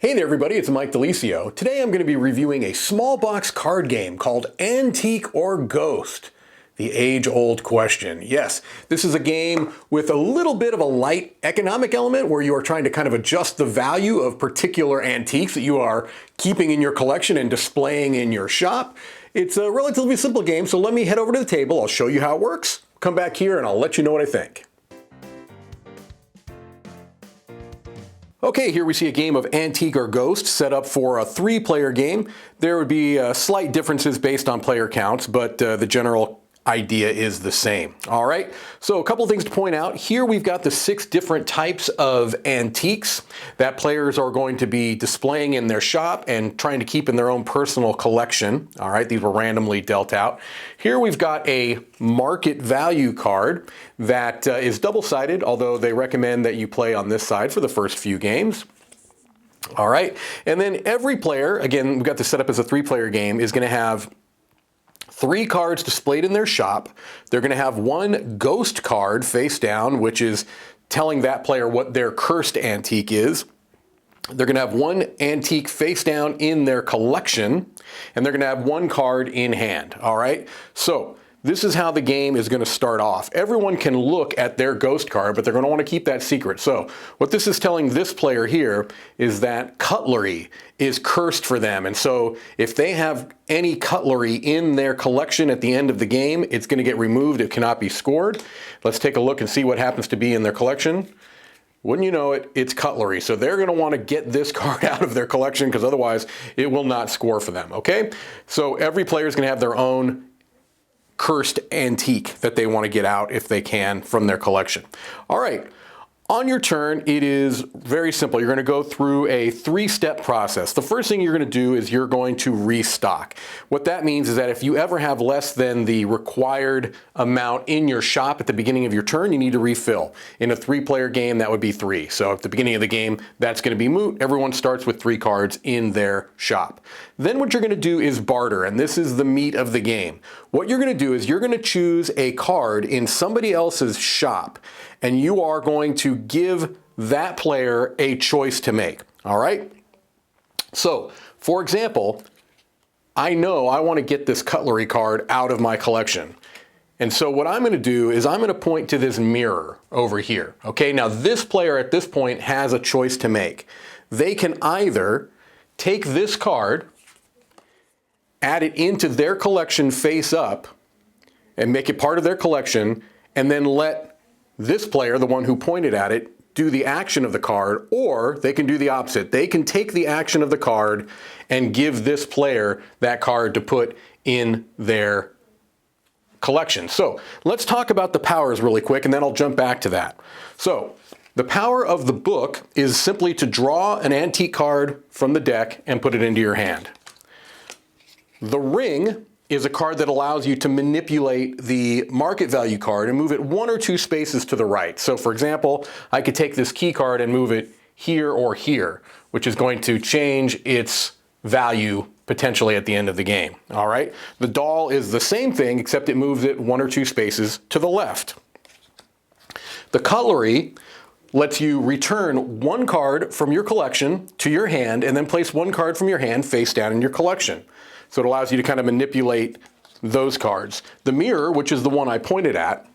Hey there everybody, it's Mike Delisio. Today I'm going to be reviewing a small box card game called Antique or Ghost. The age-old question. Yes, this is a game with a little bit of a light economic element where you are trying to kind of adjust the value of particular antiques that you are keeping in your collection and displaying in your shop. It's a relatively simple game, so let me head over to the table, I'll show you how it works, come back here and I'll let you know what I think. Okay, here we see a game of Antique or Ghost set up for a 3-player game. There would be slight differences based on player counts, but the general idea is the same. All right, so a couple things to point out. Here we've got the 6 different types of antiques that players are going to be displaying in their shop and trying to keep in their own personal collection. All right, these were randomly dealt out. Here we've got a market value card that is double-sided, although they recommend that you play on this side for the first few games. All right, and then every player, again, we've got this set up as a 3-player game, is going to have 3 cards displayed in their shop. They're going to have 1 ghost card face down, which is telling that player what their cursed antique is. They're going to have 1 antique face down in their collection, and they're going to have 1 card in hand. All right, so this is how the game is going to start off. Everyone can look at their ghost card, but they're going to want to keep that secret. So what this is telling this player here is that cutlery is cursed for them. And so if they have any cutlery in their collection at the end of the game, it's going to get removed. It cannot be scored. Let's take a look and see what happens to be in their collection. Wouldn't you know it, it's cutlery. So they're going to want to get this card out of their collection because otherwise it will not score for them. Okay? So every player is going to have their own cursed antique that they want to get out if they can from their collection. All right, on your turn, it is very simple. You're going to go through a 3-step process. The first thing you're going to do is you're going to restock. What that means is that if you ever have less than the required amount in your shop at the beginning of your turn, you need to refill. In a 3-player game, that would be 3. So at the beginning of the game, that's going to be moot. Everyone starts with 3 cards in their shop. Then what you're going to do is barter, and this is the meat of the game. What you're going to do is you're going to choose a card in somebody else's shop, and you are going to give that player a choice to make. All right? So, for example, I know I want to get this cutlery card out of my collection. And so what I'm going to do is I'm going to point to this mirror over here. Okay, now this player at this point has a choice to make. They can either take this card, add it into their collection face up, and make it part of their collection, and then let this player, the one who pointed at it, do the action of the card, or they can do the opposite. They can take the action of the card and give this player that card to put in their collection. So let's talk about the powers really quick, and then I'll jump back to that. So the power of the book is simply to draw an antique card from the deck and put it into your hand. The ring is a card that allows you to manipulate the market value card and move it 1 or 2 spaces to the right. So for example, I could take this key card and move it here or here, which is going to change its value potentially at the end of the game. All right. The doll is the same thing, except it moves it 1 or 2 spaces to the left. The cutlery lets you return 1 card from your collection to your hand and then place 1 card from your hand face down in your collection. So it allows you to kind of manipulate those cards. The mirror, which is the one I pointed at,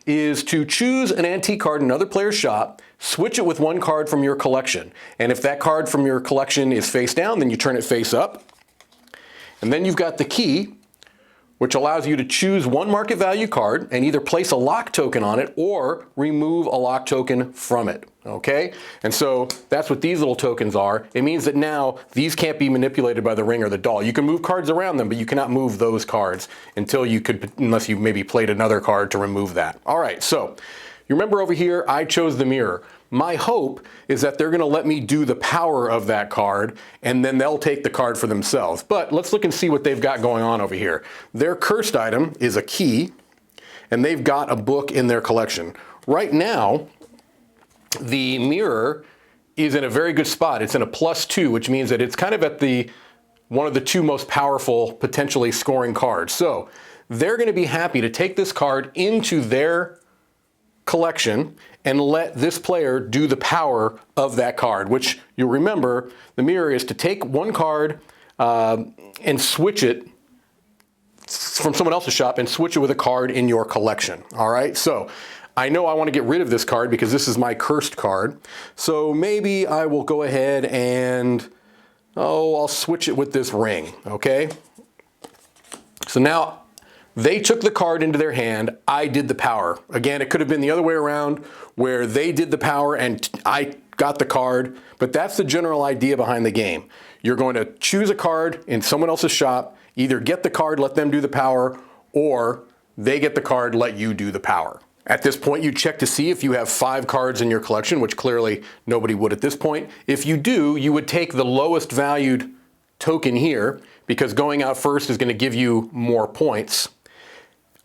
is to choose an antique card in another player's shop, switch it with 1 card from your collection. And if that card from your collection is face down, then you turn it face up. And then you've got the key, which allows you to choose 1 market value card and either place a lock token on it or remove a lock token from it. Okay? And so that's what these little tokens are. It means that now these can't be manipulated by the ring or the doll. You can move cards around them, but you cannot move those cards unless you maybe played another card to remove that. All right, so you remember over here, I chose the mirror. My hope is that they're going to let me do the power of that card, and then they'll take the card for themselves. But let's look and see what they've got going on over here. Their cursed item is a key, and they've got a book in their collection. Right now, the mirror is in a very good spot. It's in a +2, which means that it's kind of at one of the 2 most powerful, potentially scoring cards. So they're going to be happy to take this card into their collection and let this player do the power of that card, which you'll remember the mirror is to take one card and switch it from someone else's shop and switch it with a card in your collection. All right, so I know I want to get rid of this card because this is my cursed card. So maybe I will go ahead and, I'll switch it with this ring, okay? So now they took the card into their hand, I did the power. Again, it could have been the other way around where they did the power and I got the card, but that's the general idea behind the game. You're going to choose a card in someone else's shop, either get the card, let them do the power, or they get the card, let you do the power. At this point, you check to see if you have 5 cards in your collection, which clearly nobody would at this point. If you do, you would take the lowest valued token here, because going out first is going to give you more points.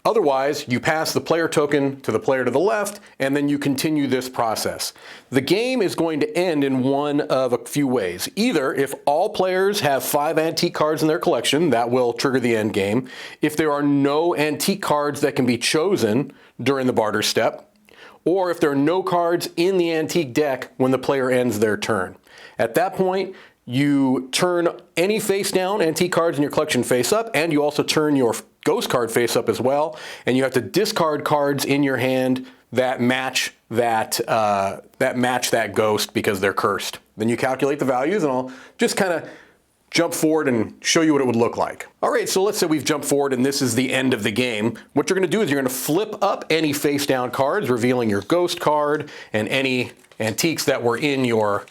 Otherwise, you pass the player token to the player to the left, and then you continue this process. The game is going to end in one of a few ways. Either if all players have 5 antique cards in their collection, that will trigger the end game. If there are no antique cards that can be chosen during the barter step, or if there are no cards in the antique deck when the player ends their turn. At that point, you turn any face down antique cards in your collection face up, and you also turn your ghost card face up as well, and you have to discard cards in your hand that match that ghost because they're cursed. Then you calculate the values, and I'll just kind of jump forward and show you what it would look like. All right, so let's say we've jumped forward and this is the end of the game. What you're going to do is you're going to flip up any face down cards, revealing your ghost card and any antiques that were in your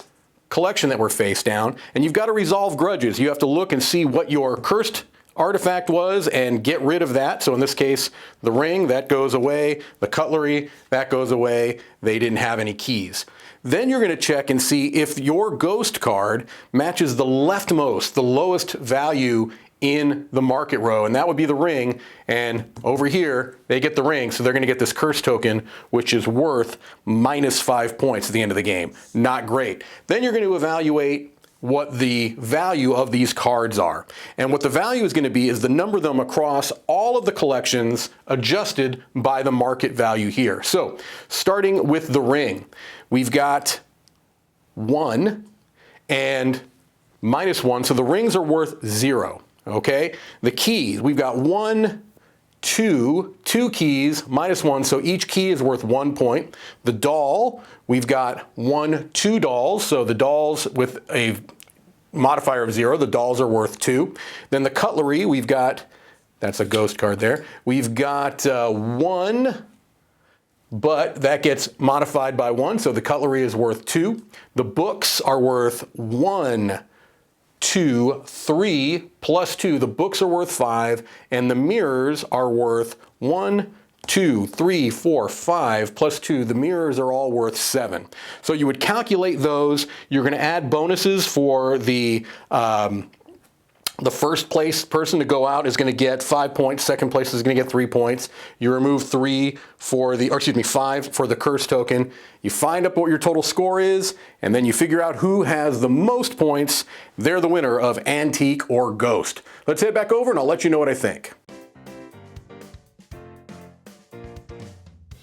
collection that were face down, and you've got to resolve grudges. You have to look and see what your cursed artifact was and get rid of that. So in this case, the ring, that goes away. The cutlery, that goes away. They didn't have any keys. Then you're going to check and see if your ghost card matches the leftmost, the lowest value in the market row, and that would be the ring. And over here, they get the ring, so they're going to get this curse token, which is worth -5 points at the end of the game. Not great. Then you're going to evaluate what the value of these cards are. And what the value is going to be is the number of them across all of the collections adjusted by the market value here. So starting with the ring, we've got 1 and -1, so the rings are worth 0. Okay, the keys, we've got 1, 2 keys, -1, so each key is worth 1 point. The doll, we've got 1, 2 dolls, so the dolls with a modifier of 0, the dolls are worth 2. Then the cutlery, we've got, that's a ghost card there, we've got 1, but that gets modified by 1, so the cutlery is worth 2. The books are worth 1, 2, 3, plus 2. The books are worth 5, and the mirrors are worth 1, 2, 3, 4, 5, plus 2. The mirrors are all worth 7. So you would calculate those. You're going to add bonuses for the first place person to go out is going to get 5 points. Second place is going to get 3 points. You remove 5 for the curse token. You find out what your total score is, and then you figure out who has the most points. They're the winner of Antique or Ghost. Let's head back over and I'll let you know what I think.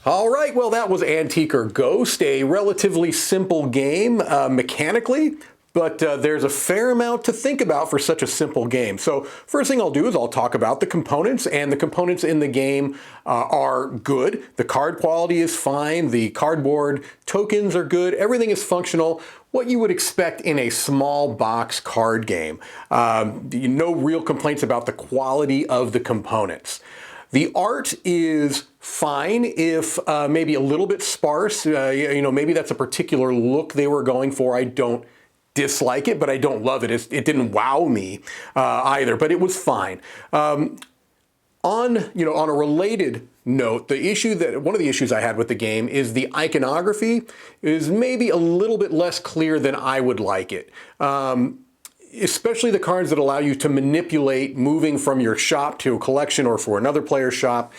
All right, well, that was Antique or Ghost, a relatively simple game mechanically. But there's a fair amount to think about for such a simple game. So first thing I'll do is I'll talk about the components, and the components in the game are good. The card quality is fine. The cardboard tokens are good. Everything is functional. What you would expect in a small box card game. No real complaints about the quality of the components. The art is fine, if maybe a little bit sparse. Maybe that's a particular look they were going for. I don't dislike it, but I don't love it. It didn't wow me either, but it was fine. On a related note, one of the issues I had with the game is the iconography is maybe a little bit less clear than I would like it. Especially the cards that allow you to manipulate moving from your shop to a collection or for another player's shop.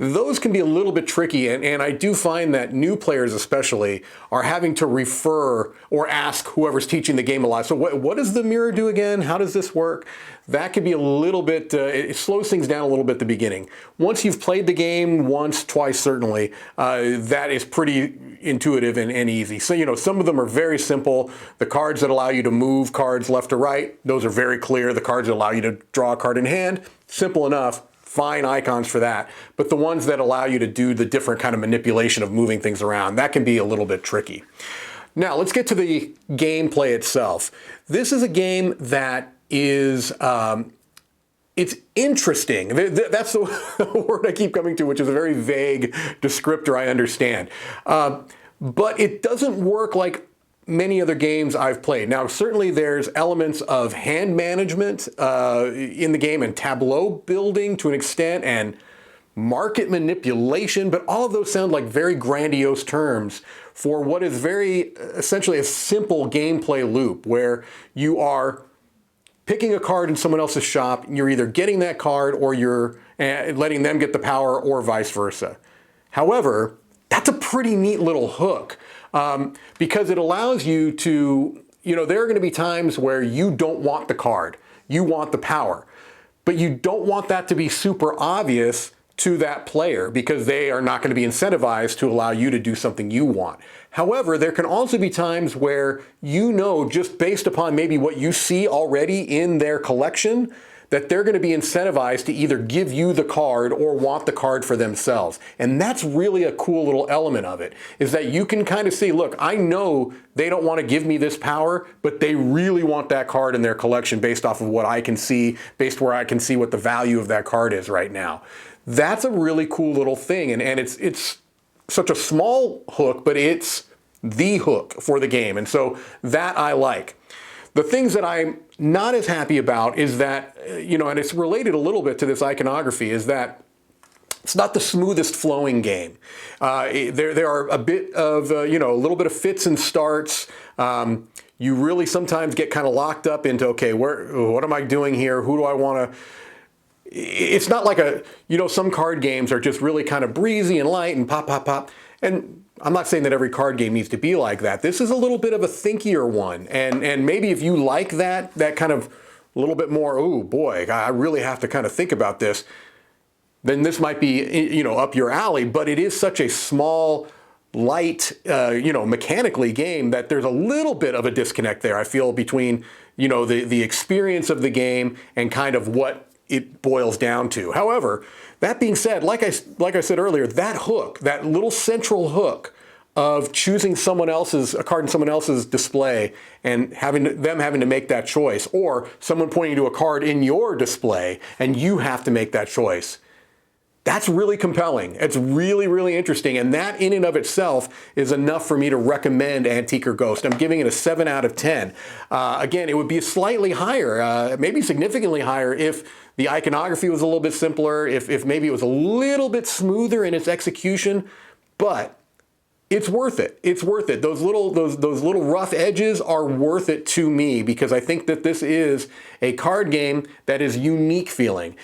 those can be a little bit tricky, and I do find that new players especially are having to refer or ask whoever's teaching the game a lot. So what does the mirror do again? How does this work? That could be a little bit, it slows things down a little bit at the beginning. Once you've played the game once, twice certainly, that is pretty intuitive and easy. So, some of them are very simple. The cards that allow you to move cards left to right, those are very clear. The cards that allow you to draw a card in hand, simple enough. Fine icons for that. But the ones that allow you to do the different kind of manipulation of moving things around, that can be a little bit tricky. Now, let's get to the gameplay itself. This is a game that is, it's interesting. That's the word I keep coming to, which is a very vague descriptor, I understand. But it doesn't work like many other games I've played. Now, certainly there's elements of hand management in the game and tableau building to an extent and market manipulation, but all of those sound like very grandiose terms for what is very essentially a simple gameplay loop where you are picking a card in someone else's shop, and you're either getting that card or you're letting them get the power or vice versa. However, that's a pretty neat little hook. Because it allows you to, there are going to be times where you don't want the card, you want the power, but you don't want that to be super obvious to that player because they are not going to be incentivized to allow you to do something you want. However, there can also be times where just based upon maybe what you see already in their collection, that they're going to be incentivized to either give you the card or want the card for themselves. And that's really a cool little element of it, is that you can kind of see, look, I know they don't want to give me this power, but they really want that card in their collection based off of what I can see, based where I can see what the value of that card is right now. That's a really cool little thing, and it's such a small hook, but it's the hook for the game, and so that I like. The things that I'm not as happy about is that, and it's related a little bit to this iconography, is that it's not the smoothest flowing game. There are a bit of, a little bit of fits and starts. You really sometimes get kind of locked up into, okay, what am I doing here? Who do I want to... It's not like some card games are just really kind of breezy and light and pop, pop, pop. And I'm not saying that every card game needs to be like that. This is a little bit of a thinkier one. And maybe if you like that kind of a little bit more, oh boy, I really have to kind of think about this, then this might be, up your alley. But it is such a small, light, mechanically game that there's a little bit of a disconnect there, I feel, between, the experience of the game and kind of what it boils down to. However, that being said, like I said earlier, that hook, that little central hook of choosing a card in someone else's display and having to make that choice, or someone pointing to a card in your display and you have to make that choice. That's really compelling. It's really, really interesting. And that in and of itself is enough for me to recommend Antique or Ghost. I'm giving it a 7 out of 10. Again, it would be slightly higher, maybe significantly higher if the iconography was a little bit simpler, if maybe it was a little bit smoother in its execution, but it's worth it. It's worth it. Those little rough edges are worth it to me because I think that this is a card game that is unique feeling.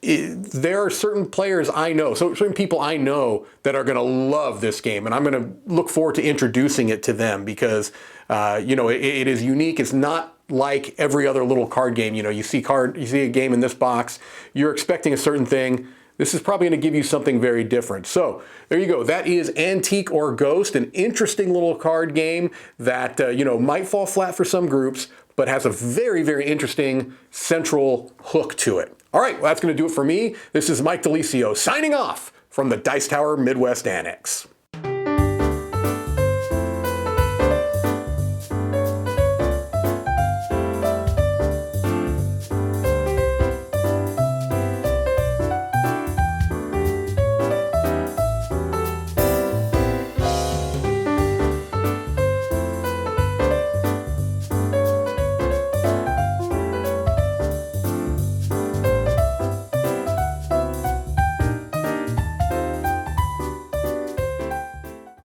There are certain players I know, certain people I know that are going to love this game, and I'm going to look forward to introducing it to them because, it is unique. It's not like every other little card game. You see a game in this box, you're expecting a certain thing. This is probably going to give you something very different. So there you go. That is Antique or Ghost, an interesting little card game that, might fall flat for some groups, but has a very, very interesting central hook to it. All right, well, that's going to do it for me. This is Mike DeLisio signing off from the Dice Tower Midwest Annex.